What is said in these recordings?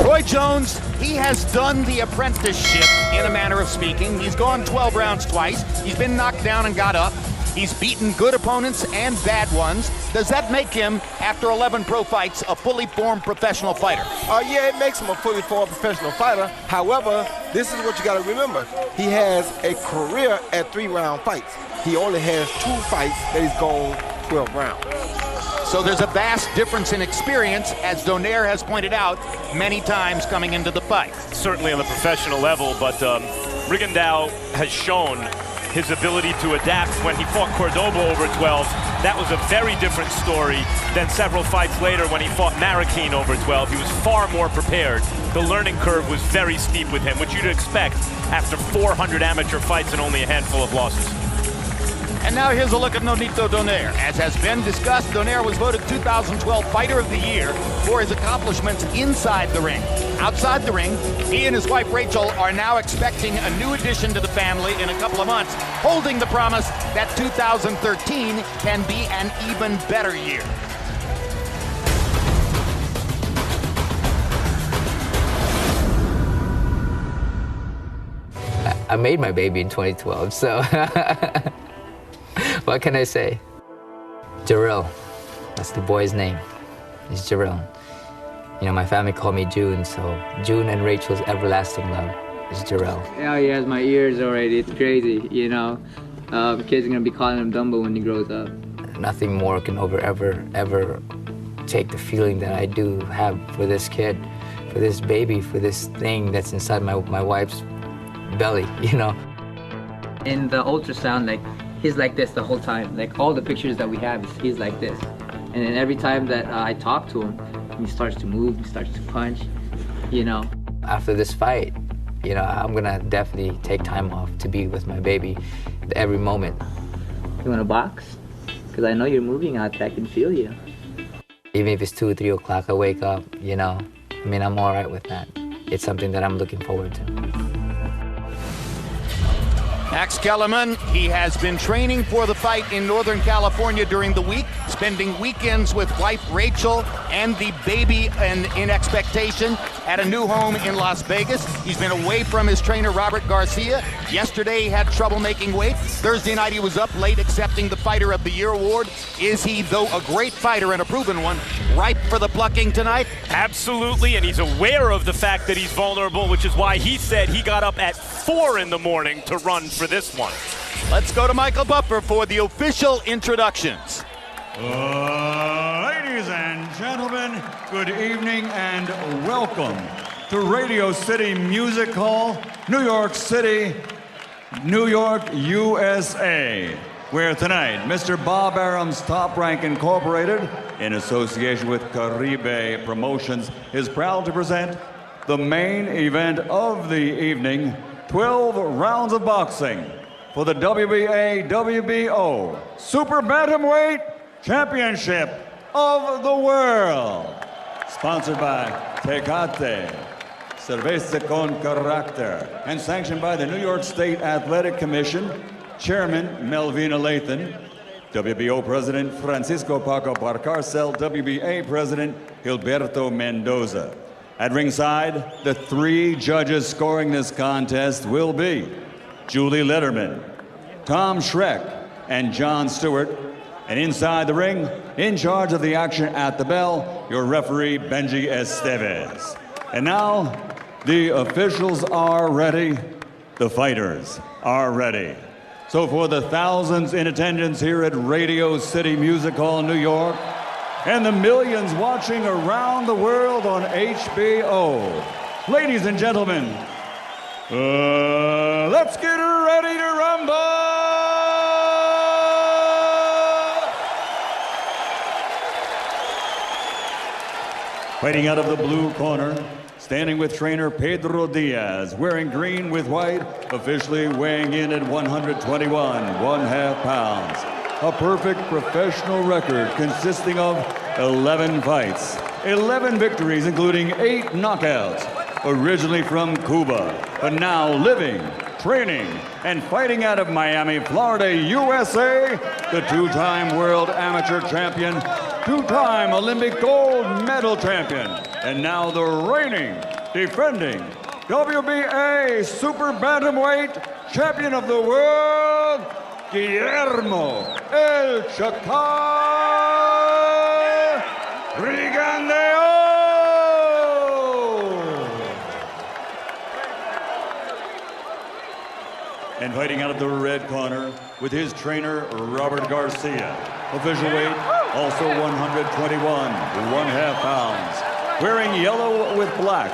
Roy Jones, he has done the apprenticeship in a manner of speaking. He's gone 12 rounds twice. He's been knocked down and got up. He's beaten good opponents and bad ones. Does that make him, after 11 pro fights, a fully formed professional fighter? Yeah, it makes him a fully formed professional fighter. However, this is what you got to remember. He has a career at 3-round fights. He only has 2 fights that he's gone 12 rounds. So there's a vast difference in experience, as Donaire has pointed out many times coming into the fight. Certainly on the professional level, but Rigondeaux has shown his ability to adapt. When he fought Cordoba over 12, that was a very different story than several fights later when he fought Marroquin over 12. He was far more prepared. The learning curve was very steep with him, which you'd expect after 400 amateur fights and only a handful of losses. And now here's a look at Nonito Donaire. As has been discussed, Donaire was voted 2012 Fighter of the Year for his accomplishments inside the ring. Outside the ring, he and his wife Rachel are now expecting a new addition to the family in a couple of months, holding the promise that 2013 can be an even better year. I made my baby in 2012, so what can I say? Jarrell, that's the boy's name. It's Jarrell. You know, my family called me June, so June and Rachel's everlasting love is Jarrell. Yeah, he has my ears already. It's crazy, you know. Kids are gonna be calling him Dumbo when he grows up. Nothing more can ever take the feeling that I do have for this kid, for this baby, for this thing that's inside my wife's belly, you know. In the ultrasound, like, he's like this the whole time. Like, all the pictures that we have, he's like this. And then every time that I talk to him, he starts to move, he starts to punch, you know. After this fight, you know, I'm gonna definitely take time off to be with my baby every moment. You wanna box? Because I know you're moving out there, I can feel you. Even if it's 2 or 3 o'clock, I wake up, you know. I mean, I'm all right with that. It's something that I'm looking forward to. Max Kellerman, he has been training for the fight in Northern California during the week, spending weekends with wife Rachel and the baby in expectation at a new home in Las Vegas. He's been away from his trainer, Robert Garcia. Yesterday, he had trouble making weight. Thursday night, he was up late accepting the Fighter of the Year award. Is he, though a great fighter and a proven one, ripe for the plucking tonight? Absolutely, and he's aware of the fact that he's vulnerable, which is why he said he got up at 4 in the morning to run for this one. Let's go to Michael Buffer for the official introductions. Ladies and gentlemen, good evening and welcome to Radio City Music Hall, New York City, New York, USA, where tonight Mr. Bob Arum's Top Rank Incorporated, in association with Caribe Promotions, is proud to present the main event of the evening, 12 rounds of boxing for the WBA/WBO Super Bantamweight Championship of the World. Sponsored by Tecate, Cerveza con Carácter, and sanctioned by the New York State Athletic Commission, Chairman Melvina Lathan, WBO President Francisco Paco Barcarcel, WBA President Gilberto Mendoza. At ringside, the 3 judges scoring this contest will be Julie Letterman, Tom Schreck, and John Stewart. And inside the ring, in charge of the action at the bell, your referee, Benji Estevez. And now, the officials are ready, the fighters are ready. So for the thousands in attendance here at Radio City Music Hall, New York, and the millions watching around the world on HBO, ladies and gentlemen, let's get ready to rumble! Fighting out of the blue corner, standing with trainer Pedro Diaz, wearing green with white, officially weighing in at 121 1/2 pounds. A perfect professional record consisting of 11 fights, 11 victories, including 8 knockouts. Originally from Cuba, but now living, training, and fighting out of Miami, Florida, USA, the 2-time world amateur champion, two-time Olympic gold medal champion, and now the reigning, defending WBA super bantamweight champion of the world, Guillermo El Chacal Rigondeaux. And fighting out of the red corner with his trainer, Robert Garcia. Official weight, also 121.5 pounds. Wearing yellow with black.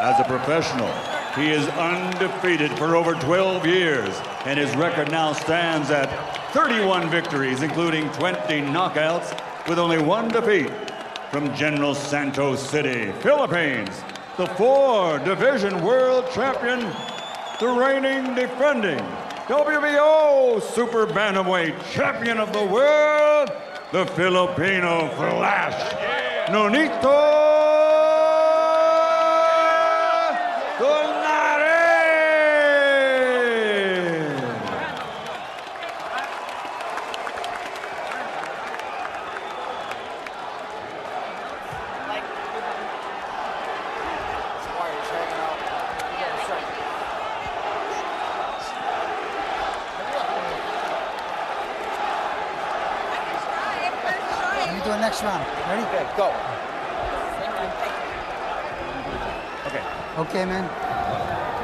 As a professional, he is undefeated for over 12 years, and his record now stands at 31 victories, including 20 knockouts, with only one defeat. From General Santos City, Philippines, the 4-division world champion, the reigning, defending WBO super bantamweight champion of the world, the Filipino Flash, Nonito Donaire. Do a next round. Ready? Okay, go. Okay. Okay, man.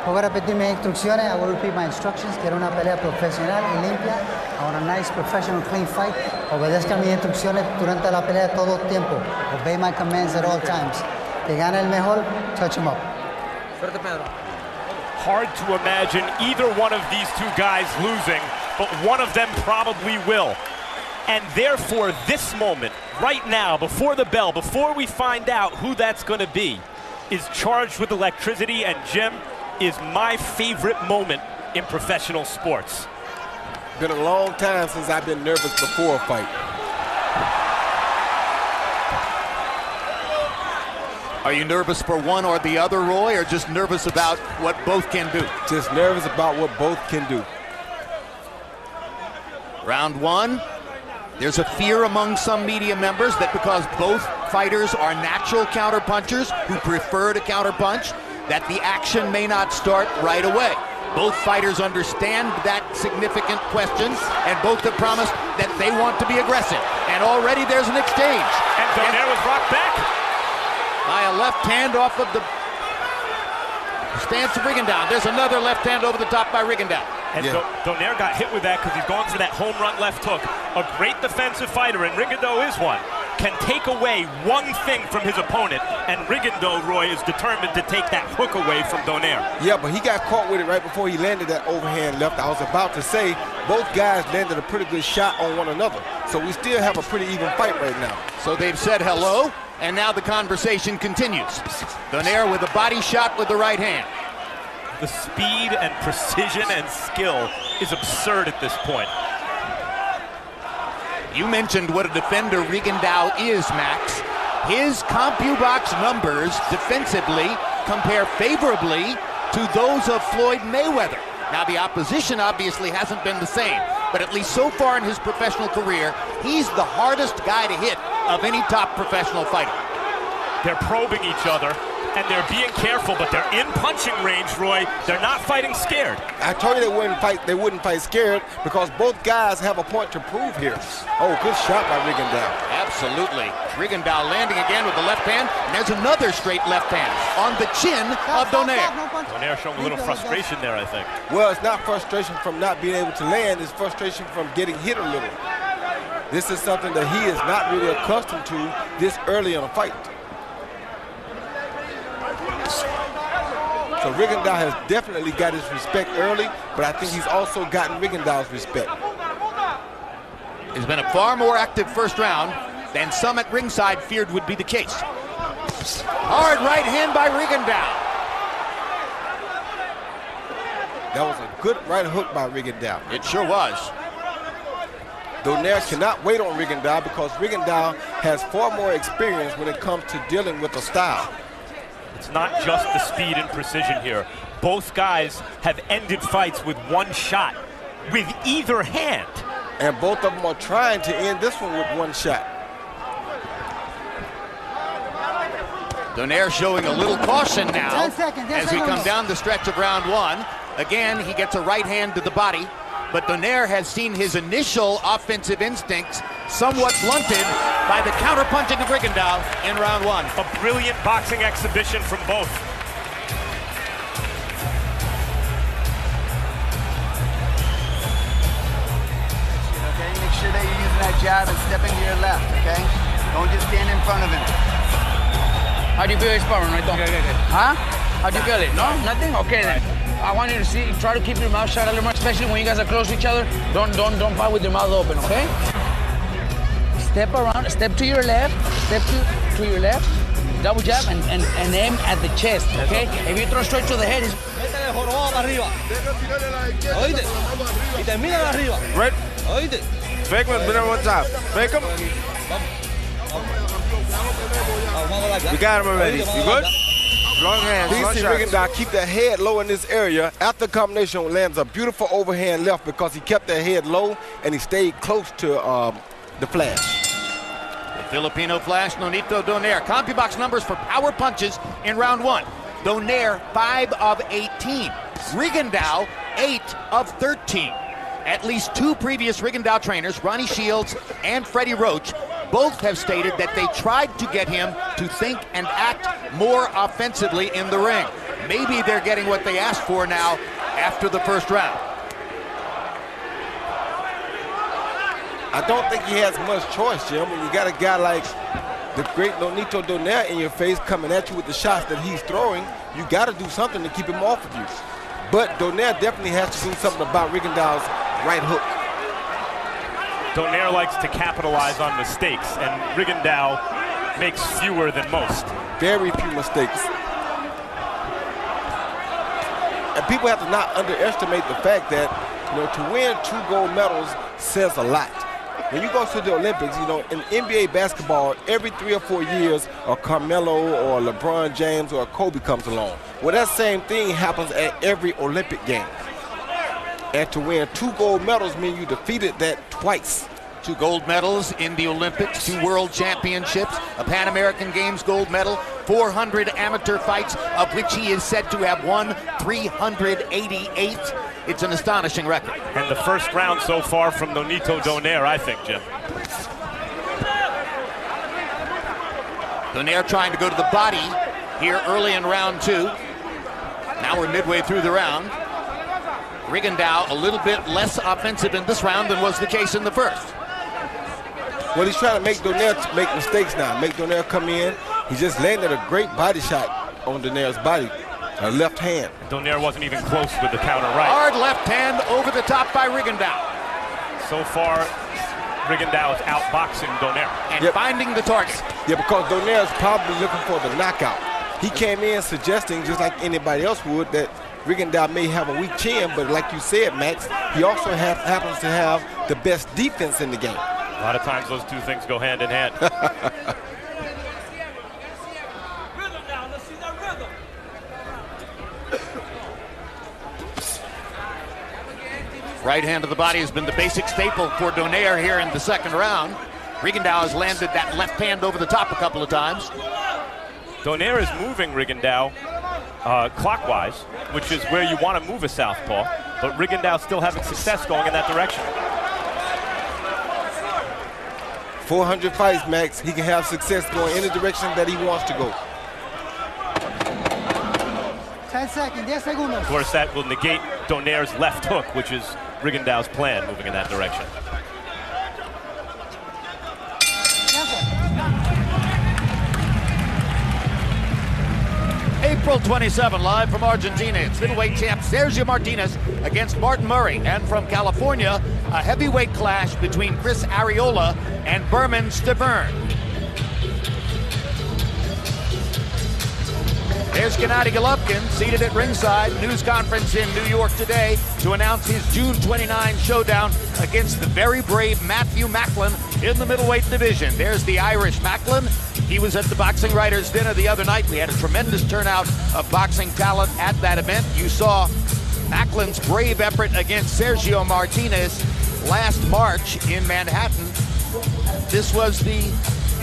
Voy a repetir mis instrucciones. I will repeat my instructions. Quiero una pelea profesional y limpia. I want a nice, professional, clean fight. Obedezcan mis instrucciones durante la pelea todo el tiempo. Obey my commands at all times. Que gane el mejor, touch him up. Suerte, Pedro. Hard to imagine either one of these two guys losing, but one of them probably will. And therefore, this moment, right now, before the bell, before we find out who that's going to be, is charged with electricity, and Jim, is my favorite moment in professional sports. Been a long time since I've been nervous before a fight. Are you nervous for one or the other, Roy, or just nervous about what both can do? Just nervous about what both can do. Round one. There's a fear among some media members that because both fighters are natural counterpunchers who prefer to counterpunch, that the action may not start right away. Both fighters understand that significant question, and both have promised that they want to be aggressive. And already there's an exchange. And Donaire was rocked back. By a left hand off of the stance of Rigondeaux. There's another left hand over the top by Rigondeaux. And Donaire got hit with that because he's going for that home run left hook. A great defensive fighter, and Rigondeaux is one. Can take away one thing from his opponent, and Rigondeaux, Roy, is determined to take that hook away from Donaire. Yeah, but he got caught with it right before he landed that overhand left. I was about to say, both guys landed a pretty good shot on one another. So we still have a pretty even fight right now. So they've said hello, and now the conversation continues. Donaire with a body shot with the right hand. The speed and precision and skill is absurd at this point. You mentioned what a defender Rigondeaux is, Max. His CompuBox numbers defensively compare favorably to those of Floyd Mayweather. Now, the opposition obviously hasn't been the same, but at least so far in his professional career, he's the hardest guy to hit of any top professional fighter. They're probing each other, and they're being careful, but they're in punching range, Roy. They're not fighting scared. I told you they wouldn't fight scared because both guys have a point to prove here. Oh, good shot by Rigondeaux. Absolutely. Rigondeaux landing again with the left hand, and there's another straight left hand on the chin of Donaire. Donaire showing a little frustration there, I think. Well, it's not frustration from not being able to land, it's frustration from getting hit a little. This is something that he is not really accustomed to this early in a fight. So Rigondeaux has definitely got his respect early, but I think he's also gotten Rigondeaux's respect. It's been a far more active first round than some at ringside feared would be the case. Hard right hand by Rigondeaux. That was a good right hook by Rigondeaux. It sure was. Donaire cannot wait on Rigondeaux because Rigondeaux has far more experience when it comes to dealing with the style. It's not just the speed and precision here. Both guys have ended fights with one shot, with either hand. And both of them are trying to end this one with one shot. Donaire showing a little caution now 10 seconds, as we come down the stretch of round one. Again, he gets a right hand to the body, but Donaire has seen his initial offensive instincts somewhat blunted by the counter-punching of Rigondeaux in round one. A brilliant boxing exhibition from both. Okay, make sure that you're using that jab and stepping to your left, okay? Don't just stand in front of him. How do you feel his power, Nonito? Good. Huh? How do you feel it? No? Nothing? Okay then. I want you to see, try to keep your mouth shut a little more, especially when you guys are close to each other. Don't fight with your mouth open, okay? Step around, step to your left, step to your left, double jab and aim at the chest, okay? If you throw straight to the head, it's... Right? Fake him, put him one time. Fake him. You got him already. You good? Long hands, DC Rigondeaux keep that head low in this area. After the combination, lands a beautiful overhand left because he kept that head low and he stayed close to the flash. The Filipino Flash, Nonito Donaire. CompuBox numbers for power punches in round one. Donaire, 5 of 18. Rigondeaux, 8 of 13. At least 2 previous Rigondeaux trainers, Ronnie Shields and Freddie Roach, both have stated that they tried to get him to think and act more offensively in the ring. Maybe they're getting what they asked for now after the first round. I don't think he has much choice, Jim. When you got a guy like the great Nonito Donaire in your face coming at you with the shots that he's throwing, you got to do something to keep him off of you. But Donaire definitely has to do something about Rigondeaux's right hook. Donaire likes to capitalize on mistakes, and Rigondeaux makes fewer than most. Very few mistakes. And people have to not underestimate the fact that, to win 2 gold medals says a lot. When you go to the Olympics, in NBA basketball, every 3 or 4 years, a Carmelo or LeBron James or a Kobe comes along. Well, that same thing happens at every Olympic game. And to win 2 gold medals means you defeated that twice. 2 gold medals in the Olympics, 2 world championships, a Pan American Games gold medal, 400 amateur fights, of which he is said to have won 388. It's an astonishing record. And the first round so far from Nonito Donaire, I think, Jim. Donaire trying to go to the body here early in round 2. Now we're midway through the round. Rigondeaux a little bit less offensive in this round than was the case in the first. Well, he's trying to make Donaire make mistakes now. Make Donaire come in. He just landed a great body shot on Donaire's body. A left hand. Donaire wasn't even close with the counter right. Hard left hand over the top by Rigondeaux. So far, Rigondeaux is outboxing Donaire. And finding the target. Yeah, because Donaire is probably looking for the knockout. He came in suggesting, just like anybody else would, that Rigondeaux may have a weak chin, but like you said, Max, he also happens to have the best defense in the game. A lot of times those two things go hand in hand. Right hand to the body has been the basic staple for Donaire here in the second round. Rigondeaux has landed that left hand over the top a couple of times. Donaire is moving Rigondeaux clockwise, which is where you want to move a southpaw, but Rigondeaux still having success going in that direction. 400 fights, Max. He can have success going in the direction that he wants to go. 10 seconds, 10 segundos. Of course, that will negate Donaire's left hook, which is Rigondeaux's plan, moving in that direction. April 27, live from Argentina. It's middleweight champ Sergio Martinez against Martin Murray. And from California, a heavyweight clash between Chris Arreola and Berman Stavern. There's Gennady Golovkin seated at ringside. News conference in New York today to announce his June 29 showdown against the very brave Matthew Macklin in the middleweight division. There's the Irish Macklin. He was at the Boxing Writers Dinner the other night. We had a tremendous turnout of boxing talent at that event. You saw Macklin's brave effort against Sergio Martinez last March in Manhattan. This was the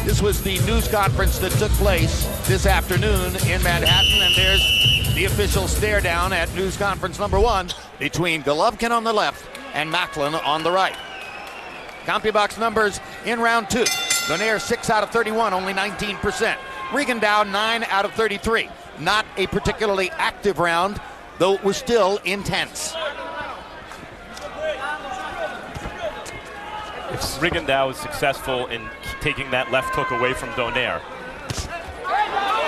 This was the news conference that took place this afternoon in Manhattan, and there's the official stare down at news conference number 1 between Golovkin on the left and Macklin on the right. CompuBox numbers in round 2. Donaire 6 out of 31, only 19%. Rigondeaux 9 out of 33. Not a particularly active round, though it was still intense. If Rigondeaux is successful in taking that left hook away from Donaire.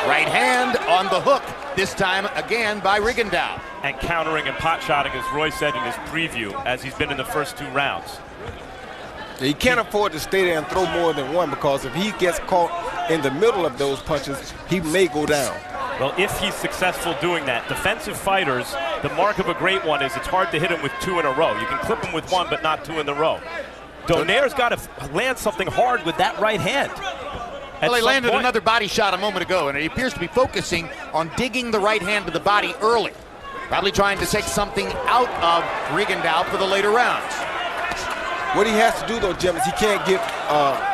Right hand on the hook, this time again by Rigondeaux. And countering and pot-shotting, as Roy said in his preview, as he's been in the first 2 rounds. He can't afford to stay there and throw more than one, because if he gets caught in the middle of those punches, he may go down. Well, if he's successful doing that, defensive fighters, the mark of a great one is it's hard to hit him with 2 in a row. You can clip him with 1, but not 2 in a row. Donaire's got to land something hard with that right hand. Well, he landed another body shot a moment ago, and he appears to be focusing on digging the right hand to the body early. Probably trying to take something out of Rigondeaux for the later rounds. What he has to do, though, Jim, is he can't get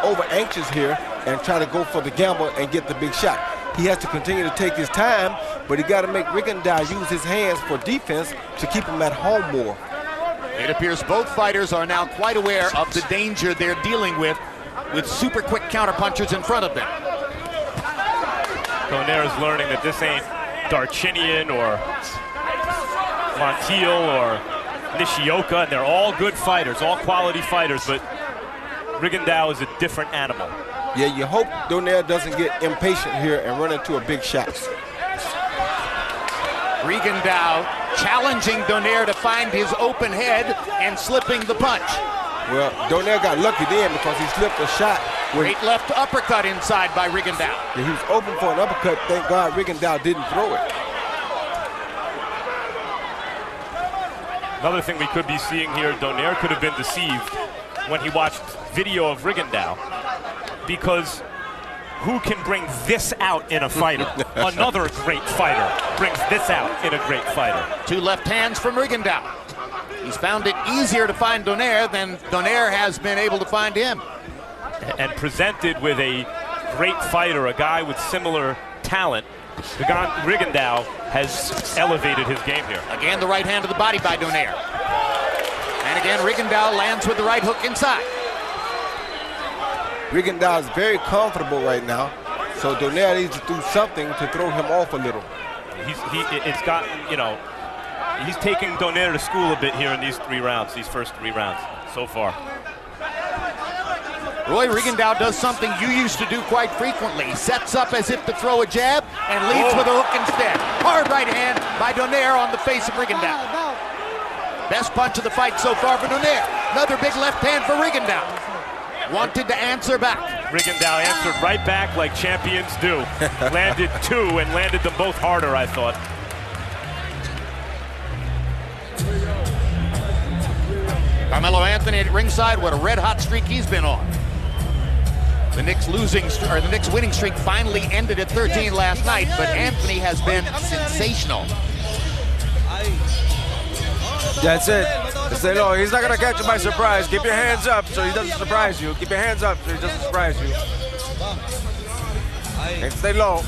over anxious here and try to go for the gamble and get the big shot. He has to continue to take his time, but he got to make Rigondeaux use his hands for defense to keep him at home more. It appears both fighters are now quite aware of the danger they're dealing with super quick counterpunchers in front of them. Donaire is learning that this ain't Darchinian or Montiel or Nishioka, and they're all good fighters, all quality fighters, but Rigondeaux is a different animal. Yeah, you hope Donaire doesn't get impatient here and run into a big shot. Rigondeaux challenging Donaire to find his open head and slipping the punch. Well, Donaire got lucky then because he slipped a shot. Great left uppercut inside by Rigondeaux. Yeah, he was open for an uppercut. Thank God Rigondeaux didn't throw it. Another thing we could be seeing here, Donaire could have been deceived when he watched video of Rigondeaux, because who can bring this out in a fighter? Another great fighter brings this out in a great fighter. 2 left hands from Rigondeaux. He's found it easier to find Donaire than Donaire has been able to find him. And presented with a great fighter, a guy with similar talent, Rigondeaux has elevated his game here. Again, the right hand to the body by Donaire. And again, Rigondeaux lands with the right hook inside. Rigondeaux is very comfortable right now, so Donaire needs to do something to throw him off a little. He's taking Donaire to school a bit here in these 3 rounds, these first 3 rounds so far. Roy, Rigondeaux does something you used to do quite frequently. He sets up as if to throw a jab and leads with a hook instead. Hard right hand by Donaire on the face of Rigondeaux. Best punch of the fight so far for Donaire. Another big left hand for Rigondeaux. Wanted to answer back. Rigondeaux answered right back like champions do. Landed 2 and landed them both harder, I thought. Carmelo Anthony at ringside, what a red-hot streak he's been on. The Knicks winning streak finally ended at 13 last night, but Anthony has been sensational. That's it. Stay low. He's not going to catch you by surprise. Keep your hands up so he doesn't surprise you. Keep your hands up so he doesn't surprise you. And stay low.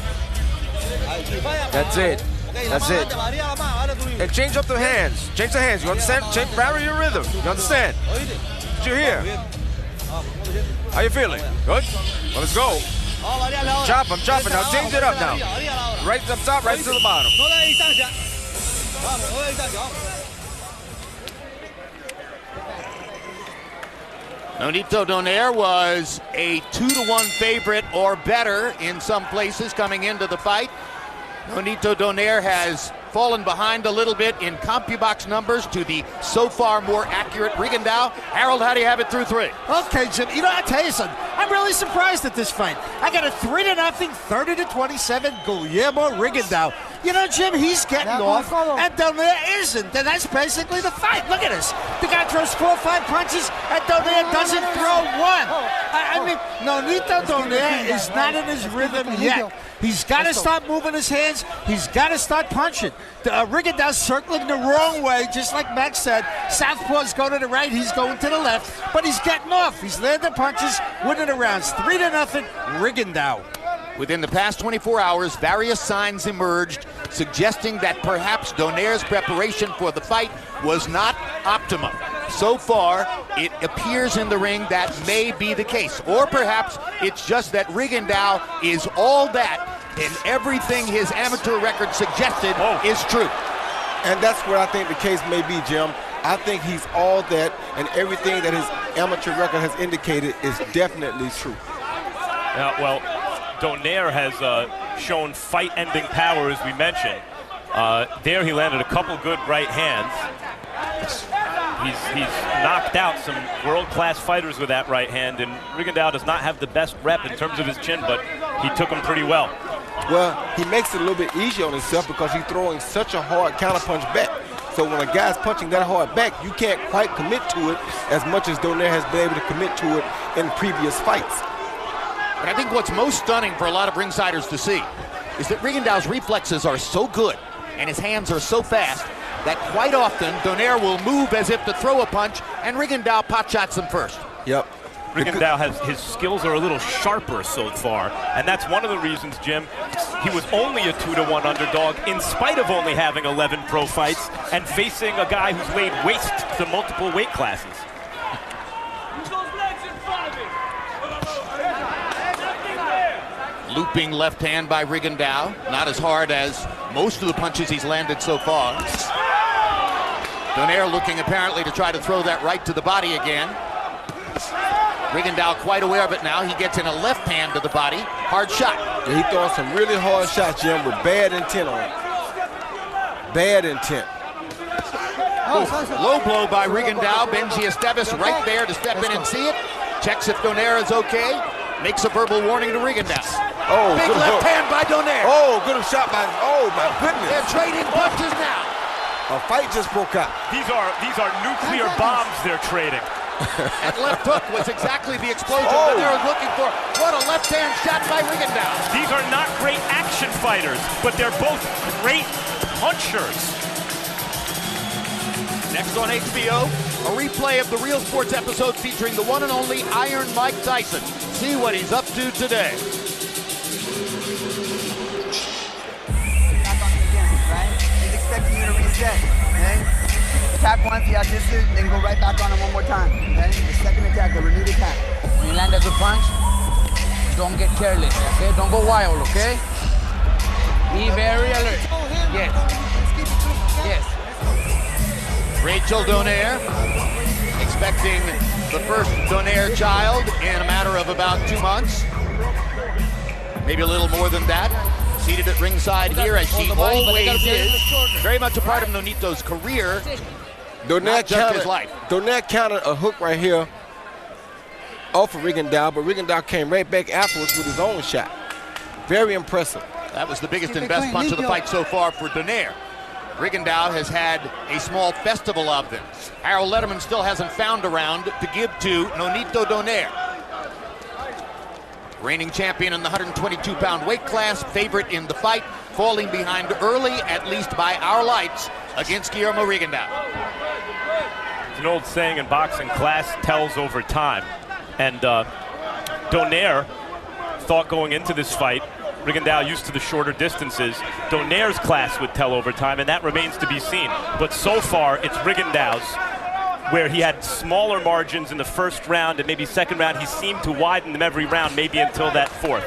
That's it. That's it. And change up the hands. Change the hands. You understand? Vary your rhythm. You understand? Did you hear? How you feeling? Good? Well, let's go. Chop, I'm chopping. Now change it up now. Right up top, right to the bottom. Nonito Donaire was a 2-1 favorite or better in some places coming into the fight. Nonito Donaire has fallen behind a little bit in CompuBox numbers to the so far more accurate Rigondeaux. Harold, how do you have it through 3? Okay, Jim, I'll tell you something. I'm really surprised at this fight. I got a 3-0, 30-27 Guillermo Rigondeaux. You know, Jim, he's getting off, and Donaire isn't. And that's basically the fight. Look at this. The guy throws 4 or 5 punches, and Donaire doesn't throw one. I mean, Nonito Donaire is not in his rhythm yet. He's got to start moving his hands. He's got to start punching. Rigondeaux's circling the wrong way, just like Max said. Southpaw's going to the right, he's going to the left, but he's getting off. He's landing punches, winning the rounds. 3-0, Rigondeaux. Within the past 24 hours, various signs emerged suggesting that perhaps Donaire's preparation for the fight was not optimum. So far, it appears in the ring that may be the case. Or perhaps it's just that Rigondeaux is all that, and everything his amateur record suggested is true. And that's what I think the case may be, Jim. I think he's all that, and everything that his amateur record has indicated is definitely true. Well, Donaire has shown fight-ending power, as we mentioned. There he landed a couple good right hands. He's knocked out some world-class fighters with that right hand, and Rigondeaux does not have the best rep in terms of his chin, but he took him pretty well. Well, he makes it a little bit easier on himself because he's throwing such a hard counterpunch back. So when a guy's punching that hard back, you can't quite commit to it as much as Donaire has been able to commit to it in previous fights. But I think what's most stunning for a lot of ringsiders to see is that Rigondeaux's reflexes are so good and his hands are so fast that quite often Donaire will move as if to throw a punch, and Rigondeaux pot shots him first. Yep. Rigondeaux his skills are a little sharper so far, and that's one of the reasons, Jim, he was only a 2-1 underdog in spite of only having 11 pro fights and facing a guy who's laid waste to multiple weight classes. Looping left hand by Rigondeaux, not as hard as most of the punches he's landed so far. Donaire looking apparently to try to throw that right to the body again. Rigondeaux quite aware of it now. He gets in a left hand to the body. Hard shot. Yeah, he throwing some really hard shots, Jim, with bad intent on it. Bad intent. Low blow by Rigondeaux. Benji Esteves right there to step in and see it. Checks if Donaire is okay. Makes a verbal warning to Rigondeaux. Oh, big left hand by Donaire. Oh, good shot by, oh my goodness. They're trading punches now. A fight just broke out. These are nuclear bombs they're trading. That left hook was exactly the explosion that they were looking for. What a left hand shot by Rigondeaux. These are not great action fighters, but they're both great punchers. Next on HBO, a replay of the Real Sports episode featuring the one and only Iron Mike Tyson. See what he's up to today. He's expecting you to reset, okay? Attack once, he assists it, then go right back on him one more time, okay? The second attack, the renewed attack. When you land a good punch, don't get careless, okay? Don't go wild, okay? Be very alert. Yes. Yes. Rachel Donaire, expecting the first Donaire child in a matter of about 2 months. Maybe a little more than that. Seated at ringside here, as she always is. Very much a part of Nonito's career, not just his life. Donaire countered a hook right here off of Rigondeaux, but Rigondeaux came right back afterwards with his own shot. Very impressive. That was the biggest and best punch of the fight so far for Donaire. Rigondeaux has had a small festival of them. Harold Letterman still hasn't found a round to give to Nonito Donaire. Reigning champion in the 122-pound weight class, favorite in the fight, falling behind early, at least by our lights, against Guillermo Rigondeaux. It's an old saying in boxing, class tells over time. And Donaire thought going into this fight, Rigondeaux used to the shorter distances, Donaire's class would tell over time, and that remains to be seen. But so far, it's Rigondeaux's, where he had smaller margins in the first round and maybe second round. He seemed to widen them every round, maybe until that fourth.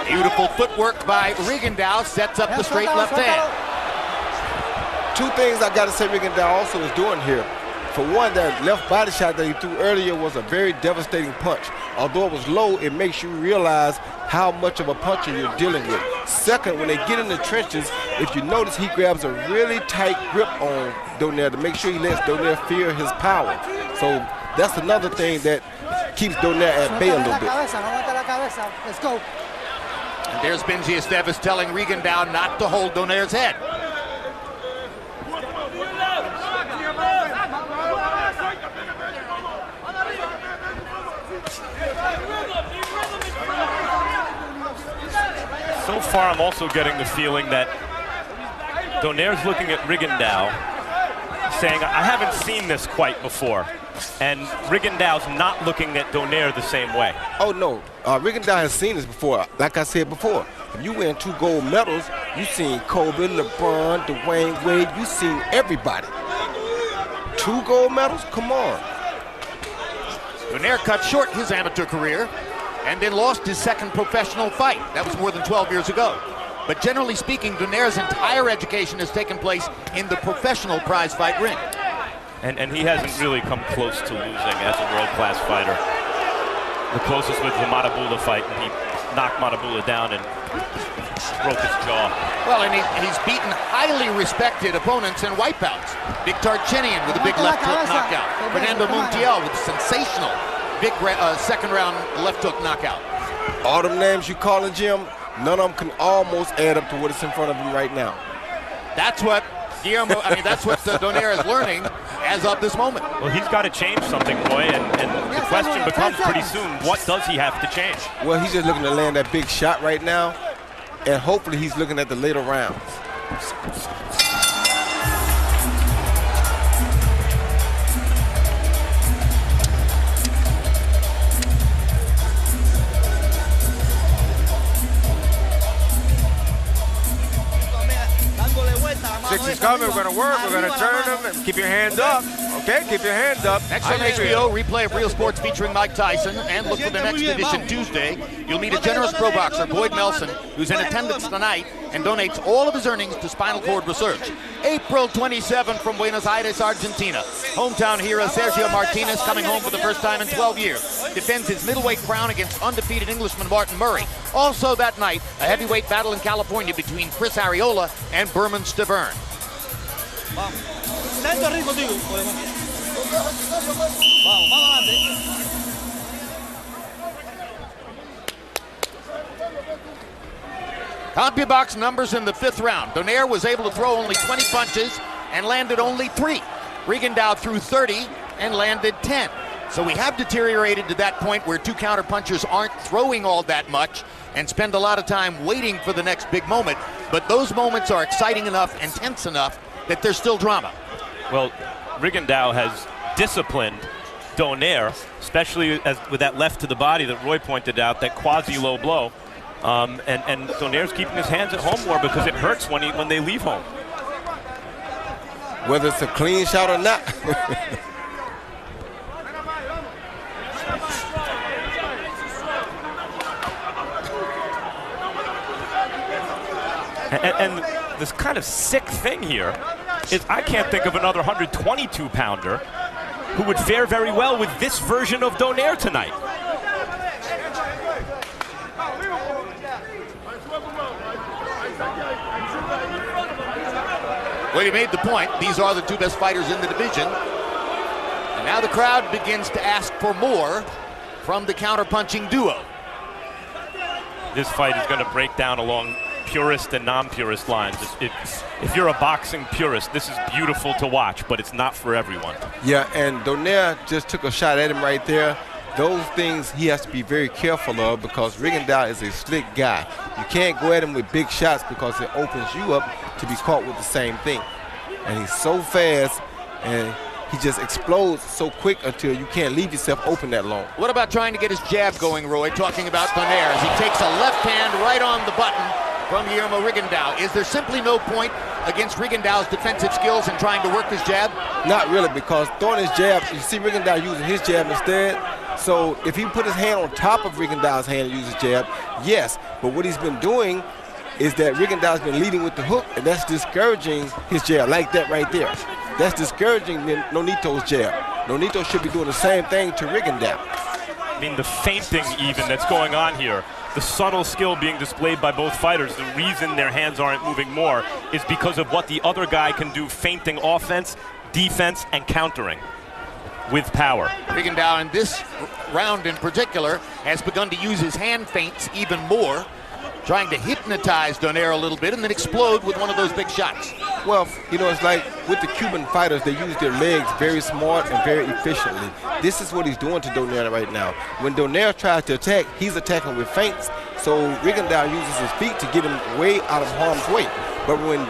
Beautiful footwork by Rigondeaux, sets up the straight left hand. Two things I got to say Rigondeaux also is doing here. For one, that left body shot that he threw earlier was a very devastating punch. Although it was low, it makes you realize how much of a puncher you're dealing with. Second, when they get in the trenches, if you notice, he grabs a really tight grip on Donaire to make sure he lets Donaire feel his power. So that's another thing that keeps Donaire at bay a little bit. Let's go. And there's Benji Esteves telling Rigondeaux not to hold Donaire's head. So far, I'm also getting the feeling that Donaire's looking at Rigondeaux, saying, I haven't seen this quite before. And Rigondeaux's not looking at Donaire the same way. Oh, no. Rigondeaux has seen this before. Like I said before, if you win 2 gold medals, you've seen Kobe, LeBron, Dwayne Wade. You've seen everybody. 2 gold medals? Come on. Donaire cut short his amateur career and then lost his second professional fight. That was more than 12 years ago. But generally speaking, Donaire's entire education has taken place in the professional prize fight ring. And he hasn't really come close to losing as a world-class fighter. The closest was the Matabula fight, and he knocked Matabula down and broke his jaw. Well, and he's beaten highly respected opponents in wipeouts. Big Tarchinian with a big left hook knockout. Fernando Montiel with a sensational big second round left hook knockout. All them names you calling, Jim, none of them can almost add up to what is in front of him right now. That's what that's what Donaire is learning as of this moment. Well, he's got to change something, Roy, and the question becomes pretty soon, what does he have to change? Well, he's just looking to land that big shot right now, and hopefully he's looking at the later rounds. 60's coming. We're going to work. We're going to turn them and keep your hands up. Okay, keep your hands up. Next on HBO, replay of Real Sports featuring Mike Tyson. And look for the next edition Tuesday. You'll meet a generous pro boxer, Boyd Nelson, who's in attendance tonight and donates all of his earnings to spinal cord research. April 27 from Buenos Aires, Argentina. Hometown hero Sergio Martinez, coming home for the first time in 12 years, defends his middleweight crown against undefeated Englishman Martin Murray. Also that night, a heavyweight battle in California between Chris Arreola and Berman Stavern. CompuBox numbers in the 5th round. Donaire was able to throw only 20 punches and landed only 3. Rigondeaux threw 30 and landed 10. So we have deteriorated to that point where 2 counter-punchers aren't throwing all that much and spend a lot of time waiting for the next big moment. But those moments are exciting enough and tense enough that there's still drama. Well, Rigondeaux has disciplined Donaire, especially with that left to the body that Roy pointed out, that quasi-low blow. And Donaire's keeping his hands at home more because it hurts when they leave home. Whether it's a clean shot or not. and this kind of sick thing here is I can't think of another 122-pounder who would fare very well with this version of Donaire tonight. Well, you made the point. These are the 2 best fighters in the division. And now the crowd begins to ask for more from the counter-punching duo. This fight is going to break down along purist and non-purist lines. If you're a boxing purist, this is beautiful to watch, but it's not for everyone. Yeah, and Donaire just took a shot at him right there. Those things he has to be very careful of because Rigondeaux is a slick guy. You can't go at him with big shots because it opens you up to be caught with the same thing. And he's so fast and he just explodes so quick until you can't leave yourself open that long. What about trying to get his jab going, Roy, talking about Donaire as he takes a left hand right on the button from Guillermo Rigondeaux? Is there simply no point against Rigondeaux's defensive skills in trying to work his jab? Not really, because throwing his jab, you see Rigondeaux using his jab instead. So if he put his hand on top of Rigondeaux's hand and use his jab, yes. But what he's been doing is that Rigondeaux's been leading with the hook, and that's discouraging his jab, like that right there. That's discouraging Nonito's jab. Nonito should be doing the same thing to Rigondeaux. I mean, the feinting even that's going on here, the subtle skill being displayed by both fighters, the reason their hands aren't moving more is because of what the other guy can do, feinting offense, defense, and countering. with power. Rigondeaux in this round in particular has begun to use his hand feints even more, trying to hypnotize Donaire a little bit and then explode with one of those big shots. Well, you know, it's like with the Cuban fighters, they use their legs very smart and very efficiently. This is what he's doing to Donaire right now. When Donaire tries to attack, he's attacking with feints, so Rigondeaux uses his feet to get him way out of harm's way. But when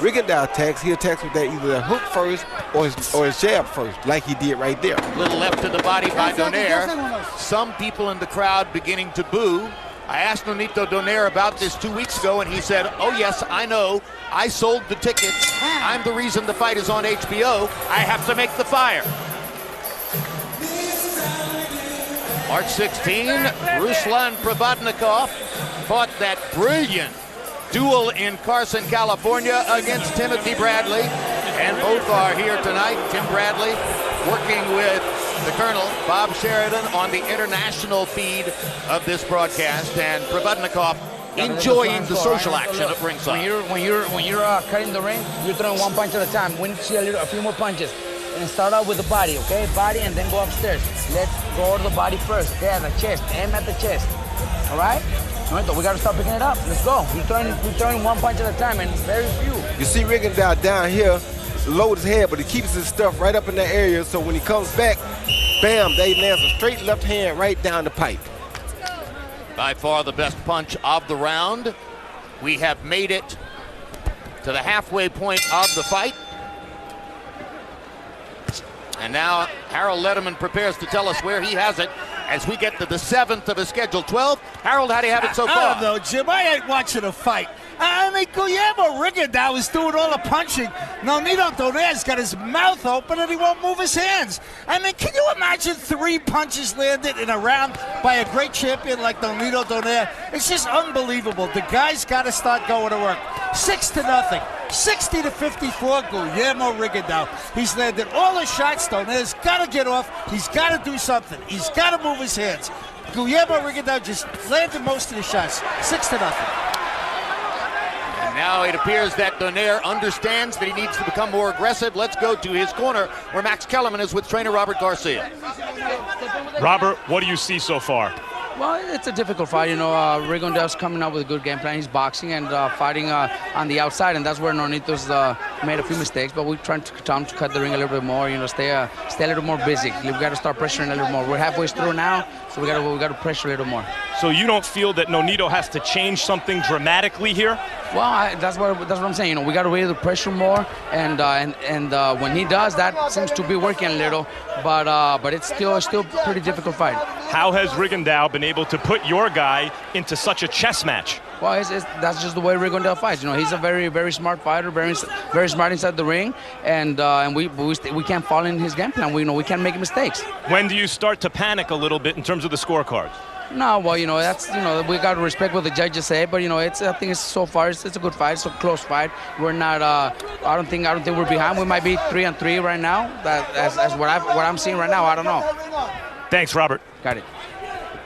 Rigondeaux attacks, he attacks with that either a hook first or his jab first, like he did right there. Little left to the body by Donaire. Some people in the crowd beginning to boo. I asked Nonito Donaire about this 2 weeks ago, and he said, oh yes, I know. I sold the tickets. I'm the reason the fight is on HBO. I have to make the fire. March 16, Ruslan Provodnikov fought that brilliant duel in Carson, California against Timothy Bradley. And both are here tonight. Tim Bradley working with the Colonel, Bob Sheridan, on the international feed of this broadcast, and Provodnikov enjoying the social action at ringside. When you're cutting the ring, you're throwing one punch at a time. We need to see a few more punches. And start out with the body, okay? Body, and then go upstairs. Let's go to the body first, okay? At the chest, aim at the chest. All right? Nonito, we gotta start picking it up. Let's go. We're throwing one punch at a time, and very few. You see Rigondeaux down here, load his head, but he keeps his stuff right up in that area, so when he comes back, bam, they lands a straight left hand right down the pipe. By far the best punch of the round. We have made it to the halfway point of the fight. And now Harold Lederman prepares to tell us where he has it as we get to the 7th of his scheduled 12. Harold, how do you have it so far? I don't know, Jim. I ain't watching a fight. I mean, Guillermo Rigondeaux is doing all the punching. Nonito Donaire's got his mouth open and he won't move his hands. I mean, can you imagine 3 punches landed in a round by a great champion like Nonito Donaire? It's just unbelievable. The guy's got to start going to work. 6-0. 60-54, Guillermo Rigondeaux. He's landed all the shots. Donaire's got to get off. He's got to do something. He's got to move his hands. Guillermo Rigondeaux just landed most of the shots. 6-0. Now it appears that Donaire understands that he needs to become more aggressive. Let's go to his corner where Max Kellerman is with trainer Robert Garcia. Robert, what do you see so far? Well, it's a difficult fight. You know, Rigondeaux's coming up with a good game plan. He's boxing and fighting on the outside, and that's where Nonito's made a few mistakes. But we're trying to tell him to cut the ring a little bit more. You know, stay a little more busy. We've got to start pressuring a little more. We're halfway through now, so we got to pressure a little more. So you don't feel that Nonito has to change something dramatically here? Well, that's what I'm saying. You know, we got to really pressure more, and when he does, that seems to be working a little. But it's still a pretty difficult fight. How has Rigondeaux been able to put your guy into such a chess match? Well, that's just the way Rigondeaux fights. You know, he's a very, very smart fighter, very smart inside the ring, and we can't fall in his game plan. We can't make mistakes. When do you start to panic a little bit in terms of the scorecards? No, well, we got to respect what the judges say, but I think so far it's a good fight. It's a close fight. We're not. I don't think we're behind. We might be 3-3 right now. As what I'm seeing right now, I don't know. Thanks, Robert. Got it.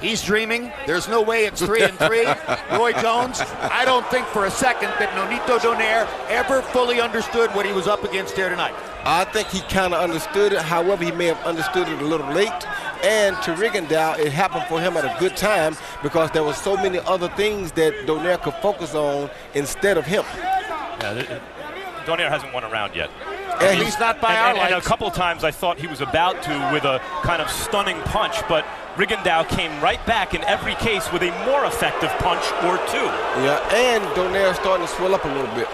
He's dreaming. There's no way it's 3-3. Roy Jones, I don't think for a second that Nonito Donaire ever fully understood what he was up against here tonight. I think he kind of understood it. However, he may have understood it a little late. And to Rigondeaux, it happened for him at a good time because there were so many other things that Donaire could focus on instead of him. Yeah, Donaire hasn't won a round yet. And he's not by our lights. And a couple times I thought he was about to with a kind of stunning punch, but Rigondeaux came right back in every case with a more effective punch or two. Yeah, and Donaire's starting to swell up a little bit.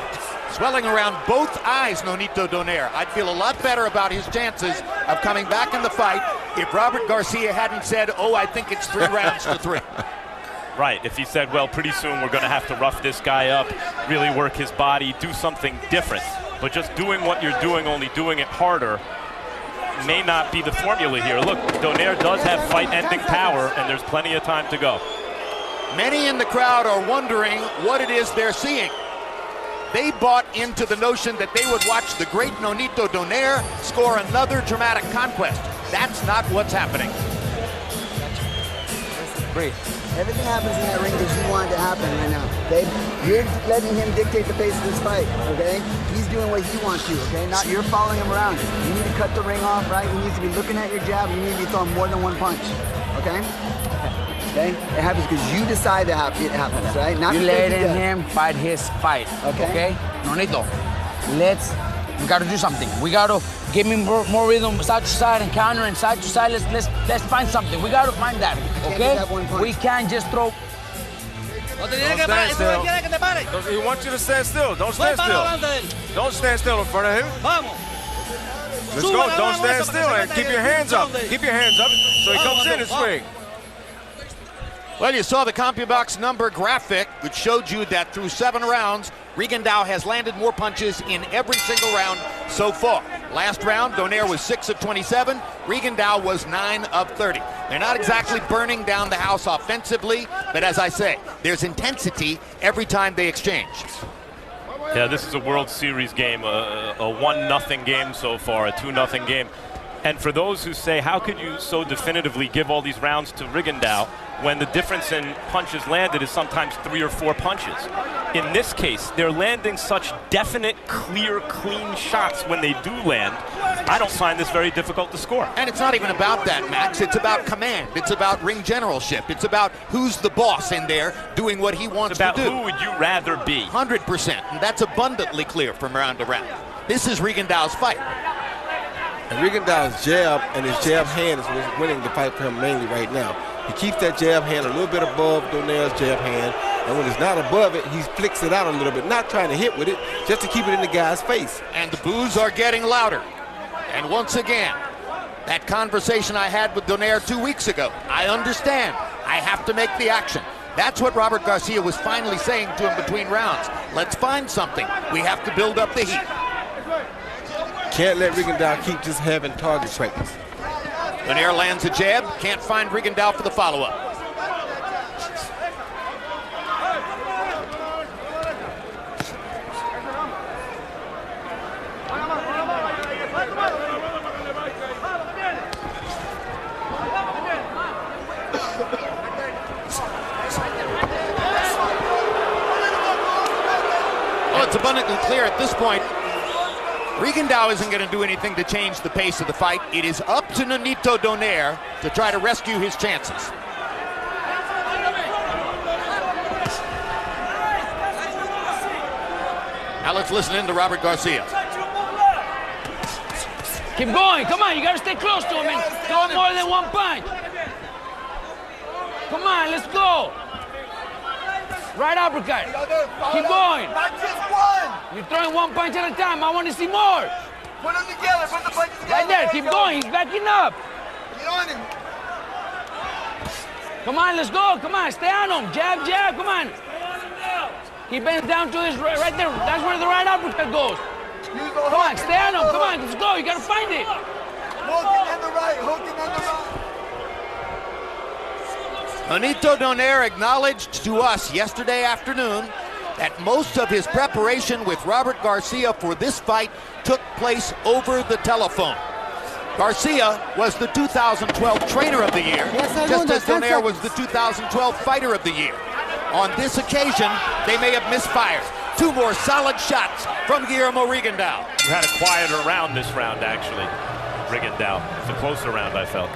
Swelling around both eyes, Nonito Donaire. I'd feel a lot better about his chances of coming back in the fight if Robert Garcia hadn't said, oh, I think it's 3 rounds to 3. Right, if he said, well, pretty soon we're going to have to rough this guy up, really work his body, do something different. But just doing what you're doing, only doing it harder, may not be the formula here. Look, Donaire does have fight-ending power, and there's plenty of time to go. Many in the crowd are wondering what it is they're seeing. They bought into the notion that they would watch the great Nonito Donaire score another dramatic conquest. That's not what's happening. Breathe. Everything happens in that ring because you want it to happen right now, okay? You're letting him dictate the pace of this fight, okay? He's doing what he wants to, okay? Not you're following him around. You need to cut the ring off, right? He needs to be looking at your jab. You need to be throwing more than one punch, okay? Okay? It happens because you decide that it happens, right? Not You're because he letting does. him fight his fight, Okay. okay? Nonito, we gotta do something. We gotta give me more rhythm, side to side and counter and side to side. Let's find something. We gotta find that, okay? We can't just throw. Don't stand still. He wants you to stand still. Don't stand still. Don't stand still in front of him. Let's go. Don't stand still and keep your hands up. Keep your hands up so he comes in and swing. Well, you saw the CompuBox number graphic, which showed you that through 7 rounds, Rigondeaux has landed more punches in every single round so far. Last round, Donaire was 6 of 27. Rigondeaux was 9 of 30. They're not exactly burning down the house offensively, but as I say, there's intensity every time they exchange. Yeah, this is a World Series game, a 1-0 game so far, a 2-0 game. And for those who say, how could you so definitively give all these rounds to Rigondeaux when the difference in punches landed is sometimes 3 or 4 punches? In this case, they're landing such definite, clear, clean shots when they do land. I don't find this very difficult to score. And it's not even about that, Max. It's about command. It's about ring generalship. It's about who's the boss in there doing what he wants to do. Who would you rather be? 100%. And that's abundantly clear from round to round. This is Rigondeaux's fight. And Rigondeaux's jab and his jab hand is what's winning the fight for him mainly right now. He keeps that jab hand a little bit above Donaire's jab hand, and when it's not above it, he flicks it out a little bit, not trying to hit with it, just to keep it in the guy's face. And the boos are getting louder. And once again, that conversation I had with Donaire 2 weeks ago, I understand. I have to make the action. That's what Robert Garcia was finally saying to him between rounds. Let's find something. We have to build up the heat. Can't let Rigondeaux keep just having target practice. Donaire lands a jab, can't find Rigondeaux for the follow-up. Well, it's abundantly clear at this point Rigondeaux isn't going to do anything to change the pace of the fight. It is up to Nonito Donaire to try to rescue his chances. Now let's listen in to Robert Garcia. Keep going. Come on, you got to stay close to him and throw more than one punch. Come on, let's go. Right uppercut. Keep going. Not just one. You're throwing one punch at a time. I want to see more. Put them together. Put the punches together. Right there. Keep going. He's backing up. Get on him. Come on, let's go. Come on, stay on him. Jab, jab. Come on. He bends down to his right there. That's where the right uppercut goes. Come on, stay on him. Come on, let's go. You got to find it. Hooking and the right. Hooking and the right. Nonito Donaire acknowledged to us yesterday afternoon that most of his preparation with Robert Garcia for this fight took place over the telephone. Garcia was the 2012 Trainer of the Year, just as Donaire was the 2012 Fighter of the Year. On this occasion, they may have misfired. 2 more solid shots from Guillermo Rigondeaux. You had a quieter round this round, actually, Rigondeaux. It's a closer round, I felt.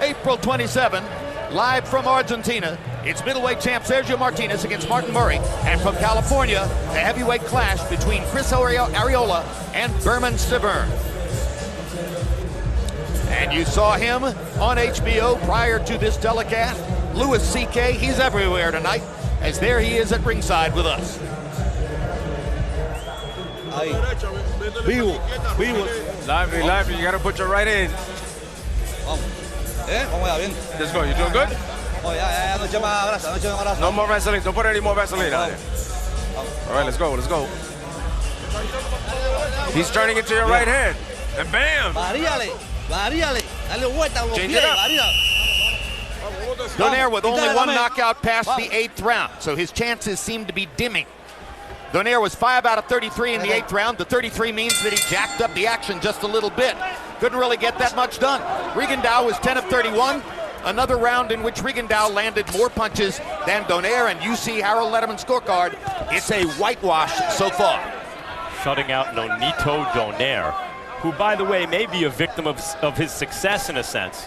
April 27, live from Argentina, it's middleweight champ Sergio Martinez against Martin Murray. And from California, the heavyweight clash between Chris Arreola and Berman Stiverne. And you saw him on HBO prior to this telecast. Louis C.K., he's everywhere tonight, as there he is at ringside with us. Vivo. Lively, lively. You got to put your right in. Let's go. You doing good? No more Vaseline. Don't put any more Vaseline on there. All right, let's go. Let's go. He's turning into your right hand. And bam! Change it up. Donaire with only 1 knockout past the 8th round, so his chances seem to be dimming. Donaire was 5 out of 33 in the 8th round. The 33 means that he jacked up the action just a little bit. Couldn't really get that much done. Rigondeaux was 10 of 31. Another round in which Rigondeaux landed more punches than Donaire, and you see Harold Letterman's scorecard. It's a whitewash so far. Shutting out Nonito Donaire, who, by the way, may be a victim of his success in a sense,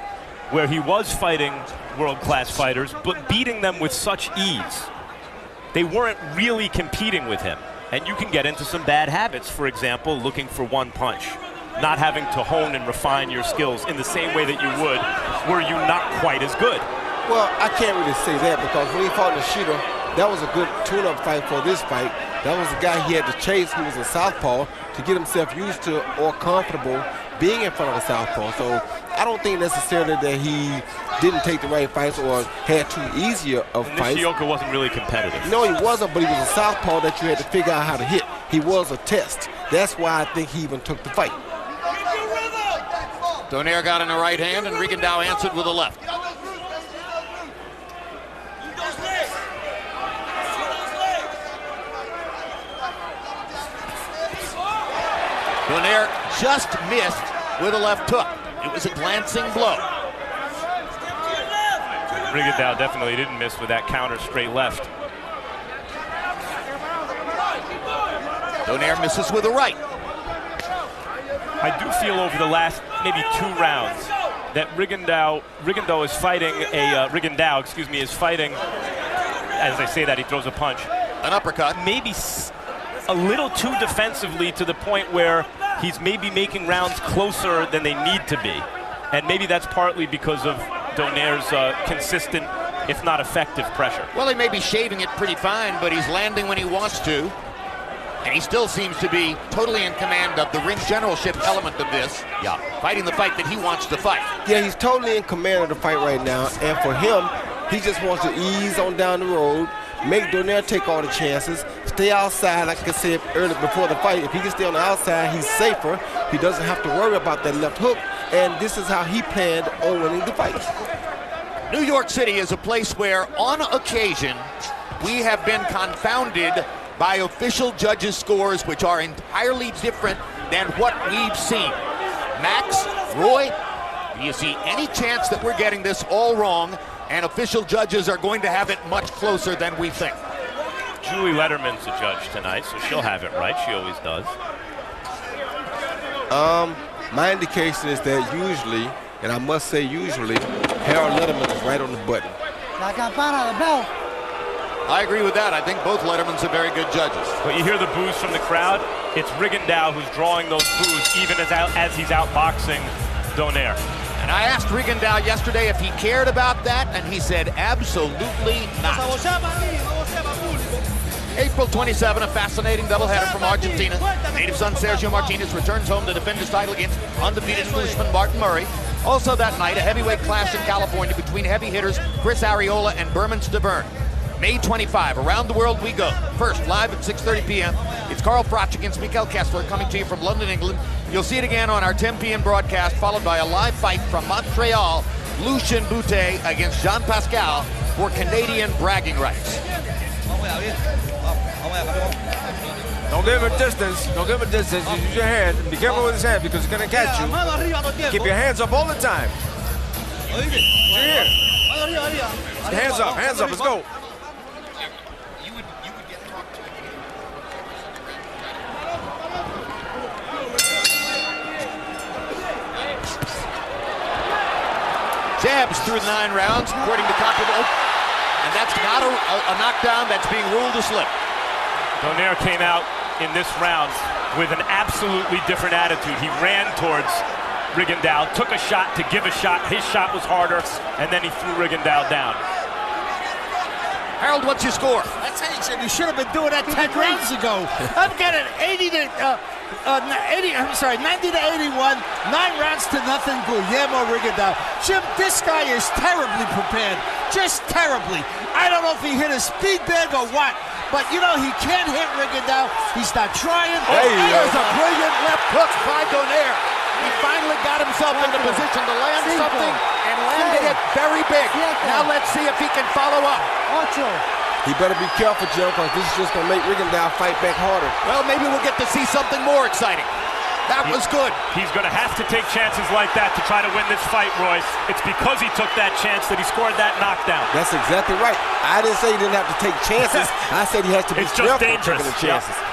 where he was fighting world-class fighters, but beating them with such ease. They weren't really competing with him. And you can get into some bad habits, for example, looking for one punch, not having to hone and refine your skills in the same way that you would were you not quite as good. Well, I can't really say that because when he fought Nishida, that was a good tune-up fight for this fight. That was the guy he had to chase who was a southpaw to get himself used to or comfortable being in front of a southpaw. So I don't think necessarily that he didn't take the right fights or had too easier of fights. Nishioka wasn't really competitive. No, he wasn't, but he was a southpaw that you had to figure out how to hit. He was a test. That's why I think he even took the fight. Donaire got in the right hand, and Rigondeaux answered with a left. Donaire just missed with a left hook. It was a glancing blow. Rigondeaux definitely didn't miss with that counter straight left. Donaire misses with a right. I do feel over the last maybe 2 rounds that Rigondeaux is fighting is fighting, as I say that, he throws a punch. An uppercut. Maybe a little too defensively to the point where he's maybe making rounds closer than they need to be. And maybe that's partly because of Donaire's consistent, if not effective, pressure. Well, he may be shaving it pretty fine, but he's landing when he wants to. And he still seems to be totally in command of the ring generalship element of this. Yeah, fighting the fight that he wants to fight. Yeah, he's totally in command of the fight right now. And for him, he just wants to ease on down the road, make Donaire take all the chances, stay outside, like I said earlier before the fight. If he can stay on the outside, he's safer. He doesn't have to worry about that left hook. And this is how he planned on winning the fight. New York City is a place where, on occasion, we have been confounded by official judges' scores, which are entirely different than what we've seen. Max, Roy, do you see any chance that we're getting this all wrong and official judges are going to have it much closer than we think? Julie Letterman's a judge tonight, so she'll have it right. She always does. My indication is that usually, and I must say usually, Harold Letterman is right on the button. La campana, the bell. I agree with that. I think both Lettermans are very good judges. But you hear the boos from the crowd. It's Rigondeaux who's drawing those boos, even as he's outboxing Donaire. And I asked Rigondeaux yesterday if he cared about that, and he said absolutely not. April 27, a fascinating doubleheader from Argentina. Native son Sergio Martinez returns home to defend his title against undefeated Englishman Martin Murray. Also that night, a heavyweight clash in California between heavy hitters Chris Arreola and Berman Stavern. May 25, around the world we go. First, live at 6:30 p.m. It's Carl Froch against Mikael Kessler coming to you from London, England. You'll see it again on our 10 p.m. broadcast, followed by a live fight from Montreal, Lucien Boutte against Jean Pascal for Canadian bragging rights. Don't give him a distance. Don't give him a distance. Use your hand. Be careful with his hand because he's going to catch you. Keep your hands up all the time. Here. Hands up. Hands up. Let's go. Jabs through 9 rounds, according to Cotterville. And that's not a knockdown, that's being ruled a slip. Donaire came out in this round with an absolutely different attitude. He ran towards Rigondeaux, took a shot to give a shot. His shot was harder, and then he threw Rigondeaux down. Harold, what's your score? That's how you should have been doing that 10 rounds ago. I'm getting 90 to 81, 9 rounds to nothing, Guillermo Rigondeaux. Jim, this guy is terribly prepared, just terribly. I don't know if he hit a speed bag or what, but you know, he can't hit Rigondeaux. He's not trying. There's a brilliant left hook by Donaire. He finally got himself into position to land something and landed it very big. Now let's see if he can follow up. He better be careful, Jim, because this is just going to make Rigondeaux fight back harder. Well, maybe we'll get to see something more exciting. That was good. He's going to have to take chances like that to try to win this fight, Roy. It's because he took that chance that he scored that knockdown. That's exactly right. I didn't say he didn't have to take chances. I said he has to be careful taking the chances. Yep.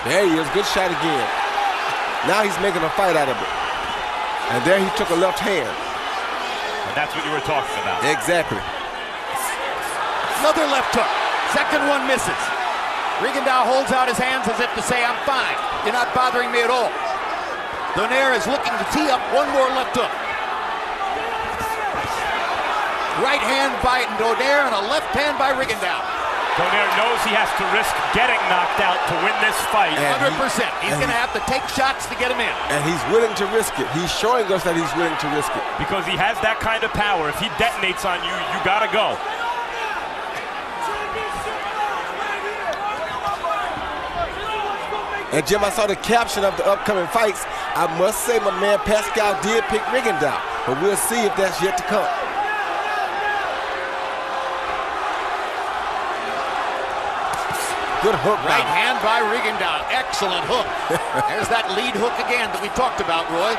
There he is. Good shot again. Now he's making a fight out of it. And there he took a left hand. And that's what you were talking about. Exactly. Another left hook. Second one misses. Rigondeaux holds out his hands as if to say, I'm fine. You're not bothering me at all. Donaire is looking to tee up one more left hook. Right hand by Donaire and a left hand by Rigondeaux. Donaire knows he has to risk getting knocked out to win this fight. 100%. He's going to have to take shots to get him in. And he's willing to risk it. He's showing us that he's willing to risk it. Because he has that kind of power. If he detonates on you, you got to go. And Jim, I saw the caption of the upcoming fights. I must say my man Pascal did pick Rigondeaux, but we'll see if that's yet to come. Good hook. Right hand by Rigondeaux. Excellent hook. There's that lead hook again that we talked about, Roy.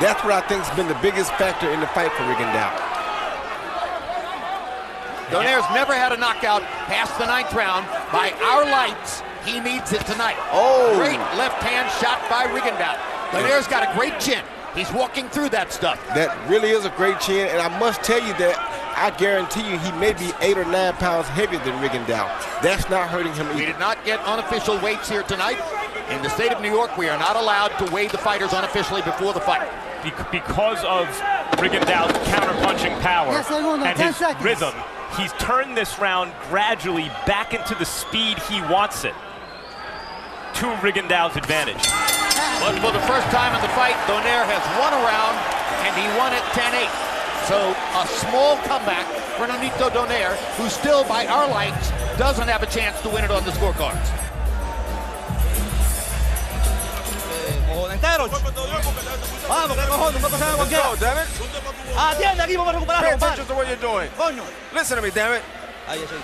That's what I think has been the biggest factor in the fight for Rigondeaux. Donaire's never had a knockout past the 9th round. By our lights, he needs it tonight. Oh! Great left hand shot by Rigondeaux. Donaire's got a great chin. He's walking through that stuff. That really is a great chin, and I must tell you that I guarantee you he may be 8 or 9 pounds heavier than Rigondeaux. That's not hurting him either. We did not get unofficial weights here tonight. In the state of New York, we are not allowed to weigh the fighters unofficially before the fight. Because of Rigondeaux's counter-punching power and his rhythm, he's turned this round gradually back into the speed he wants it, to Rigondeaux's advantage. But for the first time in the fight, Donaire has won a round, and he won it 10-8. So a small comeback for Nonito Donaire, who still, by our lights, doesn't have a chance to win it on the scorecards. Vamos, que cojones, no pasa cualquiera. Damn it. Atiende aquí, vamos a recuperar. Pay attention to what you're doing. Coño. Listen to me, damn it. Ahí, ahí.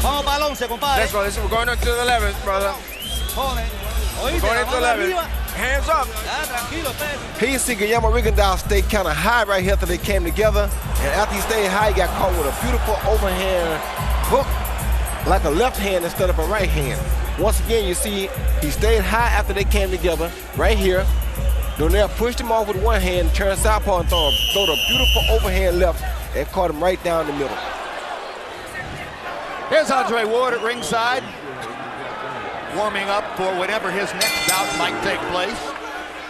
Vamos para el 11, compadre. Let's go. Listen, we're going into the 11th, brother. We're going into the 11th. Hands up. Here you see Guillermo Rigondeaux stay kind of high right here after they came together. And after he stayed high, he got caught with a beautiful overhand hook, like a left hand instead of a right hand. Once again, you see he stayed high after they came together, right here. Donaire pushed him off with one hand, turned southpaw and throwed a beautiful overhand left and caught him right down the middle. Here's Andre Ward at ringside, warming up for whatever his next bout might take place.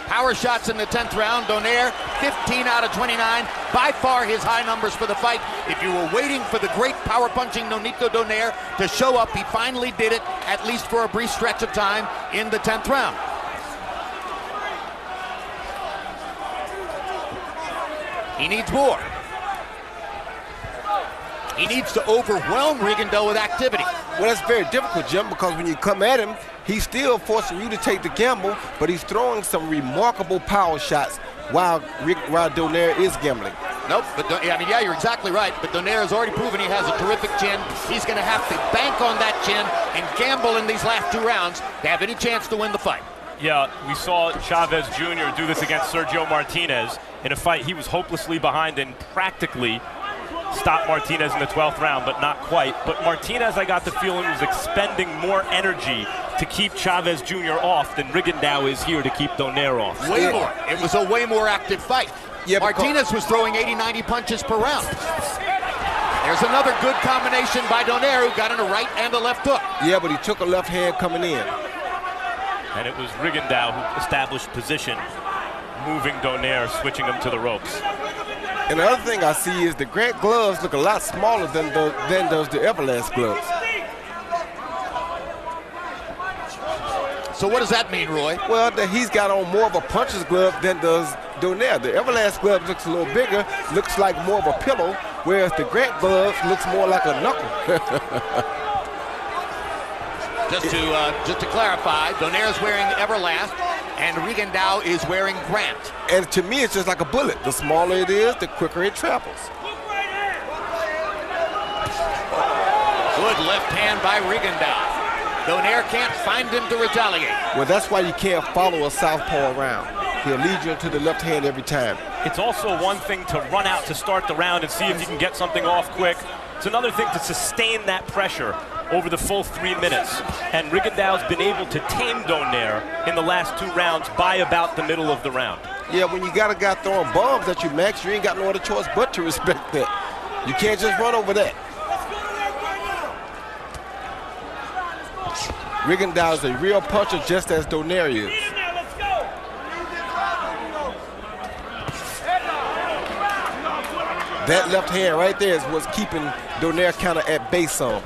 Power shots in the 10th round. Donaire, 15 out of 29. By far his high numbers for the fight. If you were waiting for the great power-punching Nonito Donaire to show up, he finally did it, at least for a brief stretch of time in the 10th round. He needs more. He needs to overwhelm Rigondeaux with activity. Well, that's very difficult, Jim, because when you come at him, he's still forcing you to take the gamble, but he's throwing some remarkable power shots while Donaire is gambling. Nope, but yeah, you're exactly right. But Donaire has already proven he has a terrific chin. He's going to have to bank on that chin and gamble in these last 2 rounds to have any chance to win the fight. Yeah, we saw Chavez Jr. do this against Sergio Martinez in a fight he was hopelessly behind and practically stopped Martinez in the 12th round, but not quite. But Martinez, I got the feeling, was expending more energy to keep Chavez Jr. off than Rigondeaux is here to keep Donaire off. Way more. It was a way more active fight. Yeah, Martinez was throwing 80, 90 punches per round. There's another good combination by Donaire, who got in a right and a left hook. Yeah, but he took a left hand coming in. And it was Rigondeaux who established position, moving Donaire, switching him to the ropes. And the other thing I see is the Grant gloves look a lot smaller than does the Everlast gloves. So what does that mean, Roy? Well, that he's got on more of a puncher's glove than does Donaire. The Everlast glove looks a little bigger, looks like more of a pillow, whereas the Grant gloves looks more like a knuckle. Just to clarify, Donaire's wearing Everlast, and Rigondeaux is wearing Grant. And to me, it's just like a bullet. The smaller it is, the quicker it travels. Good left hand by Rigondeaux. Donaire can't find him to retaliate. Well, that's why you can't follow a southpaw around. He'll lead you into the left hand every time. It's also one thing to run out to start the round and see if you can get something off quick. It's another thing to sustain that pressure over the full 3 minutes. And Rigondeaux's been able to tame Donaire in the last 2 rounds by about the middle of the round. Yeah, when you got a guy throwing bombs at you, Max, you ain't got no other choice but to respect that. You can't just run over that. Rigondeaux is a real puncher, just as Donaire is. That left hand right there is what's keeping Donaire kind of at bay some.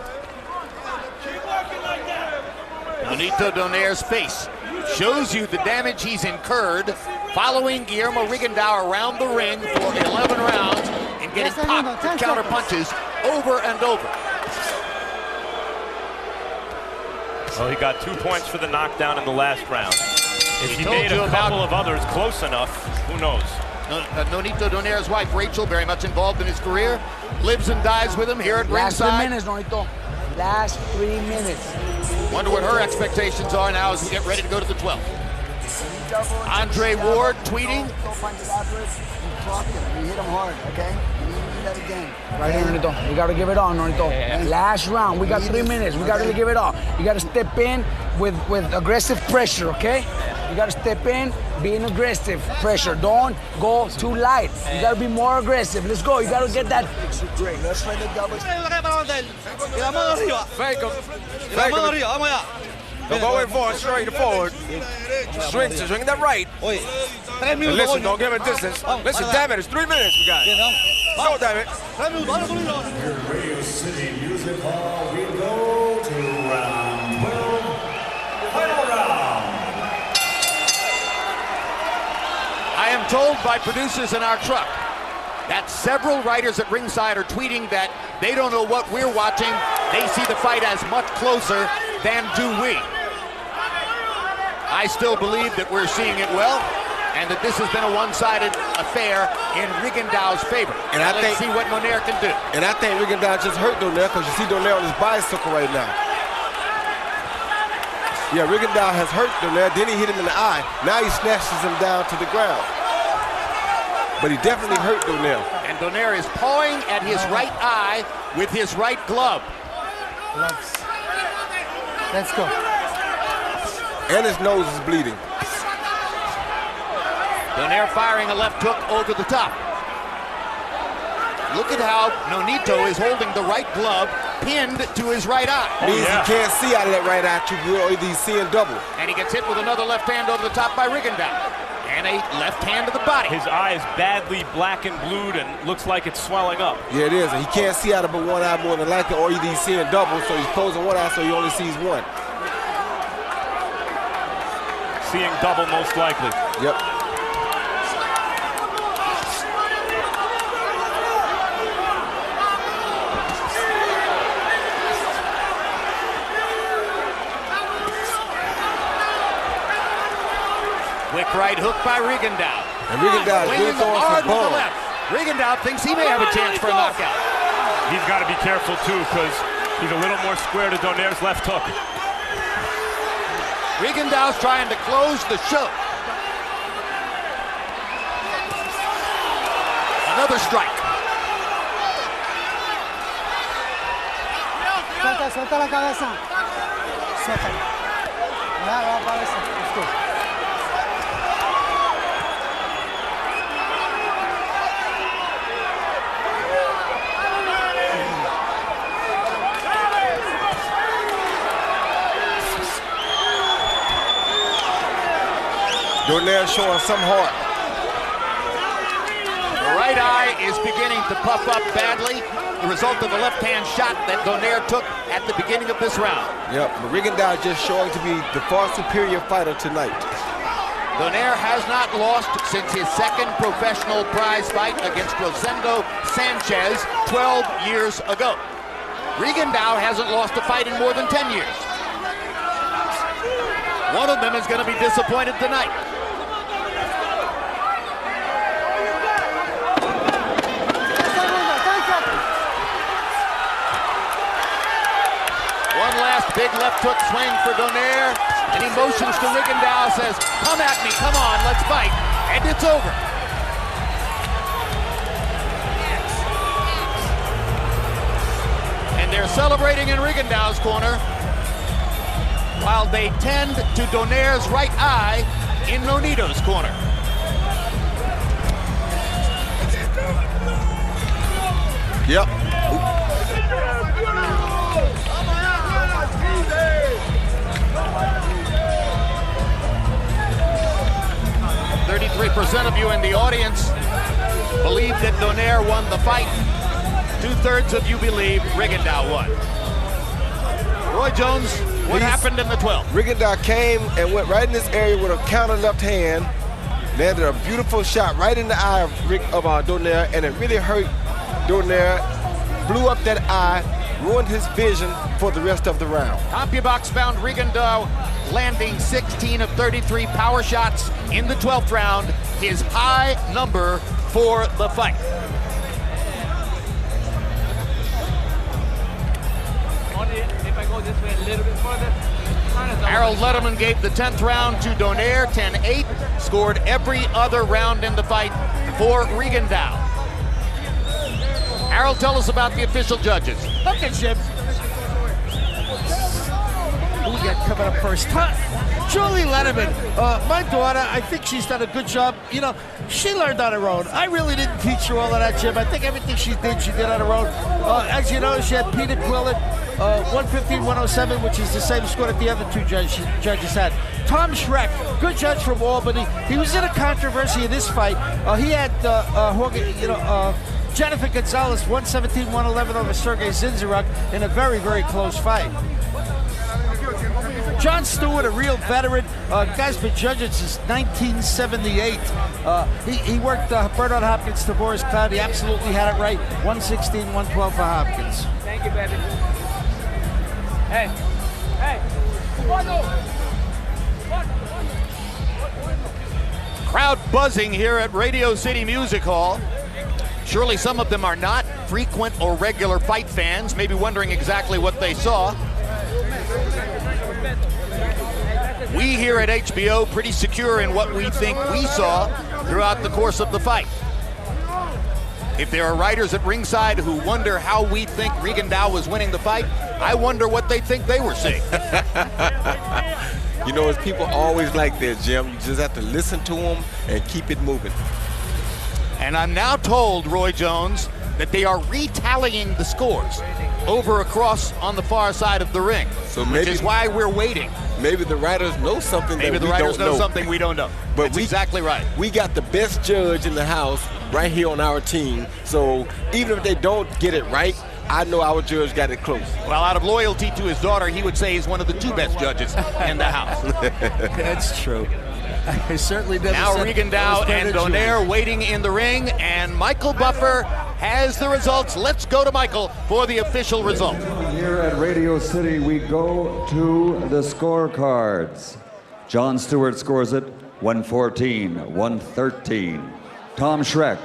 Nonito Donaire's face shows you the damage he's incurred following Guillermo Rigondeaux around the ring for 11 rounds and getting popped with counter punches over and over. Well, he got 2 points for the knockdown in the last round. If he made a couple of others close enough, who knows? Nonito Donaire's wife, Rachel, very much involved in his career, lives and dies with him here at ringside. Last 3 minutes, Nonito. Last 3 minutes. Wonder what her expectations are now as we get ready to go to the 12th. Andre Ward tweeting. You hit him hard, okay? You need to do that again. Right here, Nonito. We got to give it all, Nonito. Last round. We got 3 minutes. We got to really give it all. You got to step in with aggressive pressure, okay? You got to step in, being aggressive pressure. Don't go too light. You got to be more aggressive. Let's go. You got to get that. Let's try the double. Fake him. Fake him. Don't go in for it, straight forward. Swing that right. And listen, don't give him a distance. Listen, damn it, it's 3 minutes we got. Go, damn it. Here at Radio City Music Hall, we go to round 12. Final round. I am told by producers in our truck that several writers at ringside are tweeting that they don't know what we're watching. They see the fight as much closer than do we. I still believe that we're seeing it well, and that this has been a one-sided affair in Rigondeaux's favor. And let's see what Donaire can do. And I think Rigondeaux just hurt Donaire, because you see Donaire on his bicycle right now. Yeah, Rigondeaux has hurt Donaire, then he hit him in the eye. Now he snatches him down to the ground. But he definitely hurt Donaire. And Donaire is pawing at his right eye with his right glove. Gloves. Let's go. And his nose is bleeding. Donaire firing a left hook over the top. Look at how Nonito is holding the right glove pinned to his right eye. Means he can't see out of that right eye too good, or he's seeing double. And he gets hit with another left hand over the top by Rigondeaux. And a left hand to the body. His eye is badly black and blued and looks like it's swelling up. Yeah, it is. And he can't see out of but one eye more than likely, or either he's seeing double, so he's closing one eye so he only sees one. Seeing double most likely. Yep. Quick right hook by Rigondeaux. And Rigondeaux is really throwing some bombs. Rigondeaux thinks he may have a chance for a knockout. He's got to be careful too, because he's a little more square to Donaire's left hook. Rigondeaux's trying to close the show. Another strike. Suelta la cabeza. Suelta. La cabeza. Let's go. Donaire showing some heart. The right eye is beginning to puff up badly, the result of the left-hand shot that Donaire took at the beginning of this round. Yep, but Rigondeaux just showing to be the far superior fighter tonight. Donaire has not lost since his second professional prize fight against Rosendo Sanchez 12 years ago. Rigondeaux hasn't lost a fight in more than 10 years. One of them is going to be disappointed tonight. One last Big left hook swing for Donaire, and he motions to Rigondeaux, says, come at me, come on, let's fight, and it's over. And they're celebrating in Rigondeaux's corner, while they tend to Donaire's right eye in Nonito's corner. Yep. 33% of you in the audience believe that Donaire won the fight. 2/3 of you believe Rigondeaux won. Roy Jones, what happened in the 12th? Rigondeaux came and went right in this area with a counter left hand, landed a beautiful shot right in the eye of Donaire, and it really hurt Donaire, blew up that eye, ruined his vision for the rest of the round. CompuBox found Rigondeaux landing 16 of 33 power shots in the 12th round, his high number for the fight. If I go this way a little bit further. Harold Letterman gave the 10th round to Donaire, 10-8, scored every other round in the fight for Rigondeaux. Harold, tell us about the official judges. Okay, Jim. Who we got coming up first? Julie Letterman. My daughter, I think she's done a good job. You know, she learned on her own. I really didn't teach her all of that, Jim. I think everything she did on her own. As you know, she had Peter Quillen, 115-107, which is the same score that the other two judges had. Tom Schreck, good judge from Albany. He was in a controversy in this fight. He had Jennifer Gonzalez, 117-111 over Sergey Zinzaruk in a very, very close fight. John Stewart, a real veteran, guy's been judging since 1978. He worked Bernard Hopkins to Boris Cloud. He absolutely had it right. 116-112 for Hopkins. Thank you, baby. Hey. Crowd buzzing here at Radio City Music Hall. Surely some of them are not frequent or regular fight fans, maybe wondering exactly what they saw. We here at HBO pretty secure in what we think we saw throughout the course of the fight. If there are writers at ringside who wonder how we think Rigondeaux was winning the fight, I wonder what they think they were seeing. You know, as people always like that, Jim, you just have to listen to them and keep it moving. And I'm now told, Roy Jones, that they are retallying the scores over across on the far side of the ring, so which is why we're waiting. Maybe the writers know something that we don't know. Maybe the writers know something we don't know. But that's exactly right. We got the best judge in the house right here on our team, so even if they don't get it right, I know our judge got it close. Well, out of loyalty to his daughter, he would say he's one of the 2 best judges in the house. That's true. I certainly never now said Rigondeaux and Donaire waiting in the ring, and Michael Buffer has the results. Let's go to Michael for the official result. Here at Radio City, we go to the scorecards. John Stewart scores it 114-113. Tom Schreck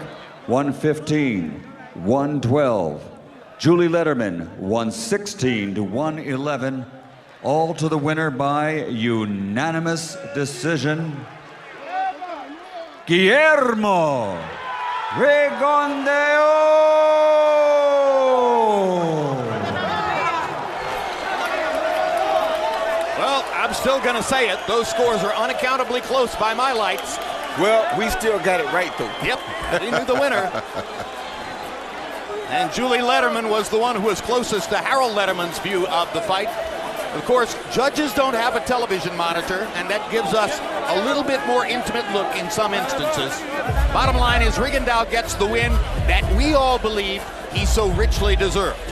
115-112. Julie Letterman 116-111. All to the winner by unanimous decision, Guillermo Rigondeaux. Well, I'm still going to say it. Those scores are unaccountably close by my lights. Well, we still got it right, though. Yep, he knew the winner. And Julie Letterman was the one who was closest to Harold Letterman's view of the fight. Of course, judges don't have a television monitor, and that gives us a little bit more intimate look in some instances. Bottom line is Rigondeaux gets the win that we all believe he so richly deserved.